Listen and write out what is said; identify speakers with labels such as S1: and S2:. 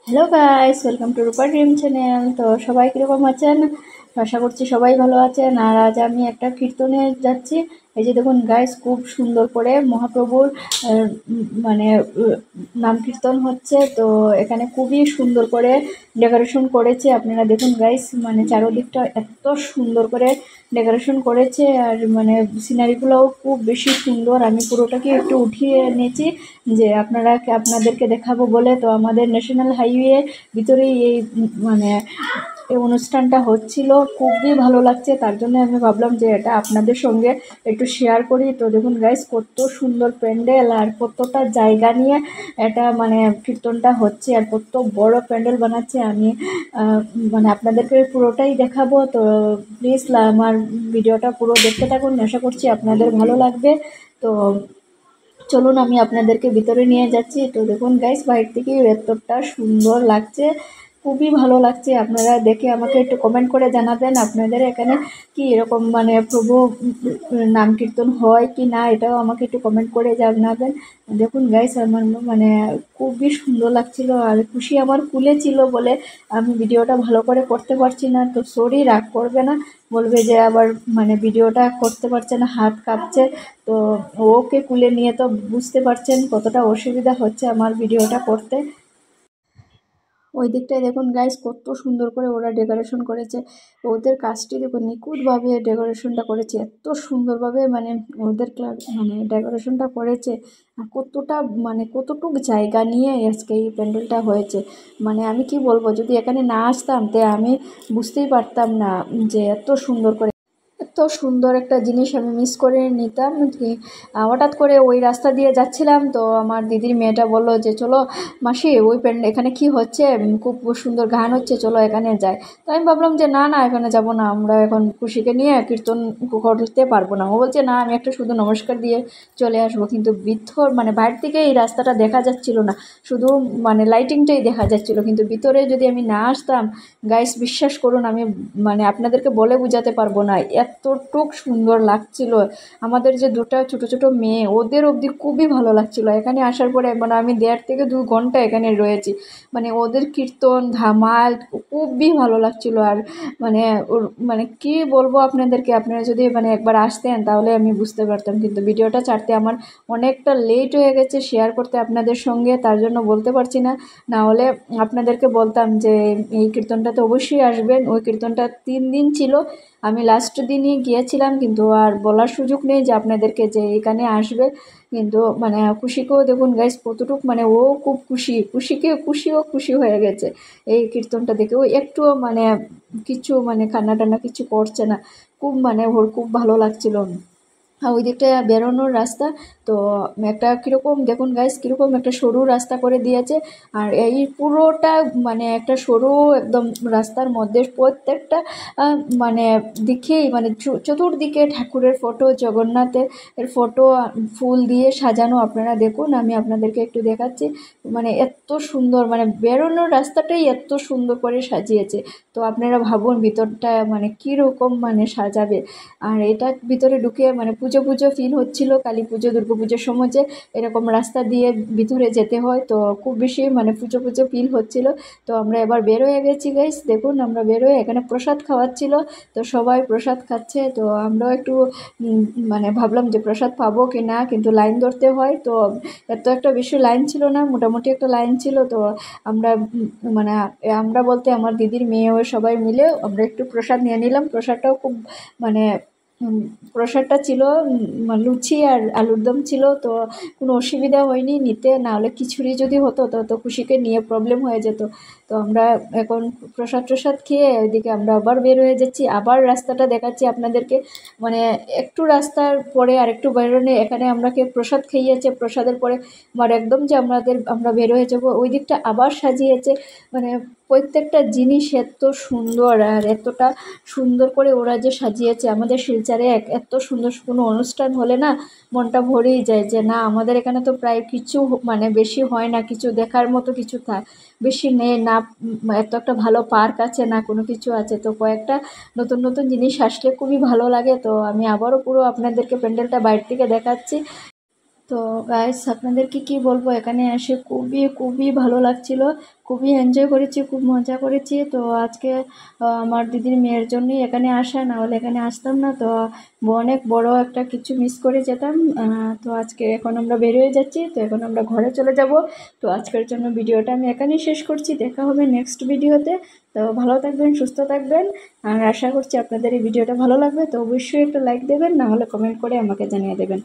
S1: Hello guys, welcome to Rupa dream channel. তো সবাই কীরকম আছেন? আশা করছি সবাই ভালো আছেন। আর আজ আমি একটা কীর্তনে যাচ্ছি। এই যে দেখুন গাইস, খুব সুন্দর করে মহাপ্রভুর মানে নাম কীর্তন হচ্ছে। তো এখানে খুবই সুন্দর করে ডেকোরেশন করেছে। আপনারা দেখুন গাইস, মানে চারদিকটা এত সুন্দর করে ডেকোরেশন করেছে। আর মানে সিনারিগুলোও খুব বেশি সুন্দর। আমি পুরোটাকে একটু উঠিয়ে নিয়েছি যে আপনাদেরকে দেখাবো বলে। তো আমাদের ন্যাশনাল হাইওয়ে ভিতরেই এই মানে এই অনুষ্ঠানটা হচ্ছিল। খুবই ভালো লাগছে, তার জন্য আমি ভাবলাম যে এটা আপনাদের সঙ্গে একটু শেয়ার করি। তো দেখুন গাইস, কত সুন্দর প্যান্ডেল আর কতটা জায়গা নিয়ে এটা মানে কীর্তনটা হচ্ছে, আর কত বড় প্যান্ডেল বানাচ্ছে। আমি মানে আপনাদেরকে পুরোটাই দেখাবো। তো প্লিজ আমার ভিডিওটা পুরো দেখতে থাকুন, আশা করছি আপনাদের ভালো লাগবে। তো চলুন আমি আপনাদেরকে ভিতরে নিয়ে যাচ্ছি। তো দেখুন গাইস, বাইরে থেকে এতটা সুন্দর লাগছে, খুবই ভালো লাগছে। আপনারা দেখে আমাকে একটু কমেন্ট করে জানাবেন আপনাদের এখানে কি এরকম মানে প্রভু নাম কীর্তন হয় কি না, এটাও আমাকে একটু কমেন্ট করে জানাবেন। দেখুন গাইস, আমার মানে খুবই সুন্দর লাগছিল। আর খুশি আমার কুলে ছিল বলে আমি ভিডিওটা ভালো করে করতে পারছি না। তো সরি, রাগ করবে না, বলবে যে আবার মানে ভিডিওটা করতে পারছে না, হাত কাঁপছে। তো ওকে কুলে নিয়ে তো বুঝতে পারছেন কতটা অসুবিধা হচ্ছে আমার ভিডিওটা করতে। ওই দিকটায় দেখুন গাইস, কত সুন্দর করে ওরা ডেকোরেশন করেছে। ওদের কাজটি দেখুন, নিখুঁতভাবে ডেকোরেশনটা করেছে, এত সুন্দরভাবে মানে ওদের মানে ডেকোরেশনটা করেছে। আর কতটা মানে কতটুকু জায়গা নিয়ে আজকে এই প্যান্ডেলটা হয়েছে। মানে আমি কি বলবো, যদি এখানে না আসতাম তে আমি বুঝতেই পারতাম না যে এত সুন্দর করে, এত সুন্দর একটা জিনিস আমি মিস করে নিতাম কি। হঠাৎ করে ওই রাস্তা দিয়ে যাচ্ছিলাম, তো আমার দিদির মেয়েটা বলল যে চলো মাসি, ওই এখানে কি হচ্ছে, খুব সুন্দর গান হচ্ছে, চলো এখানে যাই। তো আমি ভাবলাম যে না না, এখানে যাব না, আমরা এখন খুশিকে নিয়ে কীর্তন করতে পারবো না। ও বলছে না, আমি একটা শুধু নমস্কার দিয়ে চলে আসবো। কিন্তু ভিতর মানে বাইরে থেকে এই রাস্তাটা দেখা যাচ্ছিল না, শুধু মানে লাইটিংটাই দেখা যাচ্ছিল। কিন্তু ভিতরে যদি আমি না আসতাম গাইস, বিশ্বাস করুন, আমি মানে আপনাদেরকে বলে বোঝাতে পারবো না, এতটুক সুন্দর লাগছিল। আমাদের যে দুটো ছোট ছোট মেয়ে, ওদের অবধি খুবই ভালো লাগছিল এখানে আসার পরে। মানে আমি 1.5 থেকে 2 ঘন্টা এখানে রয়েছি, মানে ওদের কীর্তন ধামাল খুবই ভালো লাগছিল। আর মানে ওর মানে কি বলবো আপনাদেরকে, আপনারা যদি মানে একবার আসতেন তাহলে আমি বুঝতে পারতাম। কিন্তু ভিডিওটা ছাড়তে আমার অনেকটা লেট হয়ে গেছে শেয়ার করতে আপনাদের সঙ্গে, তার জন্য বলতে পারছি না। না হলে আপনাদেরকে বলতাম যে এই কীর্তনটাতে অবশ্যই আসবেন। ওই কীর্তনটা 3 দিন ছিল, আমি লাস্ট দিনই গিয়েছিলাম, কিন্তু আর বলার সুযোগ নেই যে আপনাদেরকে যে এখানে আসবে। কিন্তু মানে খুশিকেও দেখুন গাইস, কতটুক মানে ও খুব খুশিও খুশি হয়ে গেছে এই কীর্তনটা দেখে। ও একটুও মানে কিছু মানে কান্না টান্না কিছু করছে না, খুব মানে ওর খুব ভালো লাগছিল। ওই দিকটা বেরোনোর রাস্তা, তো একটা কীরকম দেখুন গাইস, কীরকম একটা সরু রাস্তা করে দিয়েছে। আর এই পুরোটা মানে একটা সরু একদম রাস্তার মধ্যে প্রত্যেকটা মানে দিকেই মানে চতুর্দিকে ঠাকুরের ফটো, জগন্নাথের ফটো ফুল দিয়ে সাজানো। আপনারা দেখুন, আমি আপনাদেরকে একটু দেখাচ্ছি। মানে এত সুন্দর, মানে বেরোনোর রাস্তাটাই এত সুন্দর করে সাজিয়েছে। তো আপনারা ভাবুন ভিতরটা মানে কীরকম মানে সাজাবে। আর এটা ভিতরে ঢুকে মানে পুজো পুজো ফিল হচ্ছিল, কালী পুজো দুর্গা পুজোর সময় যে এরকম রাস্তা দিয়ে ভিতরে যেতে হয়, তো খুব বেশি মানে পুজো পুজো ফিল হচ্ছিল। তো আমরা এবার বের হয়ে গেছি গাইস, দেখুন আমরা বের হয়ে এখানে প্রসাদ খাওয়াচ্ছিল। তো সবাই প্রসাদ খাচ্ছে, তো আমরাও একটু মানে ভাবলাম যে প্রসাদ পাবো কি না, কিন্তু লাইন ধরতে হয়। তো এত একটা বেশি লাইন ছিল না, মোটামুটি একটা লাইন ছিল। তো আমরা মানে আমরা বলতে আমার দিদির মেয়েও সবাই মিলে আমরা একটু প্রসাদ নিয়ে নিলাম। প্রসাদটাও খুব মানে প্রসাদটা ছিল লুচি আর আলুর দম ছিল। তো কোনো অসুবিধা হয়নি নিতে, না হলে খিচুড়ি যদি হতো তো খুশিকে নিয়ে প্রবলেম হয়ে যেত। তো আমরা এখন প্রসাদ টসাদ খেয়ে ওইদিকে আমরা আবার বের হয়ে যাচ্ছি। আবার রাস্তাটা দেখাচ্ছি আপনাদেরকে, মানে একটু রাস্তার পরে আর একটু বেরোনে এখানে আমরাকে প্রসাদ খাইয়েছে। প্রসাদের পরে আবার একদম যে আমরা বের হয়ে যাবো, ওই দিকটা আবার সাজিয়েছে। মানে প্রত্যেকটা জিনিস এত সুন্দর, আর এতটা সুন্দর করে ওরা যে সাজিয়েছে আমাদের শিলচরে। এত সুন্দর কোনো অনুষ্ঠান হলে না মনটা ভরেই যায় যে না, আমাদের এখানে তো প্রায় কিছু মানে বেশি হয় না, কিছু দেখার মতো কিছু বেশি নেই না। এত একটা ভালো পার্ক আছে না, কোনো কিছু আছে। তো কয়েকটা নতুন নতুন জিনিস আসলে খুবই ভালো লাগে। তো আমি আবারও পুরো আপনাদেরকে প্যান্ডেলটা বাইরে থেকে দেখাচ্ছি। তো গাইস আপনাদেরকে কি বলবো, এখানে এসে খুবই খুবই ভালো লাগছিল, খুবই এনজয় করেছি, খুব মজা করেছি। তো আজকে আমার দিদির মেয়ের জন্যই এখানে আসা, না হলে এখানে আসতাম না। তো অনেক বড় একটা কিছু মিস করে যেতাম। তো আজকে এখন আমরা বের হয়ে যাচ্ছি, তো এখন আমরা ঘরে চলে যাব। তো আজকের জন্য ভিডিওটা আমি এখানেই শেষ করছি, দেখা হবে নেক্সট ভিডিওতে। তো ভালো থাকবেন, সুস্থ থাকবেন, আর আশা করছি আপনাদের এই ভিডিওটা ভালো লাগবে। তো অবশ্যই একটা লাইক দেবেন, না হলে কমেন্ট করে আমাকে জানিয়ে দেবেন।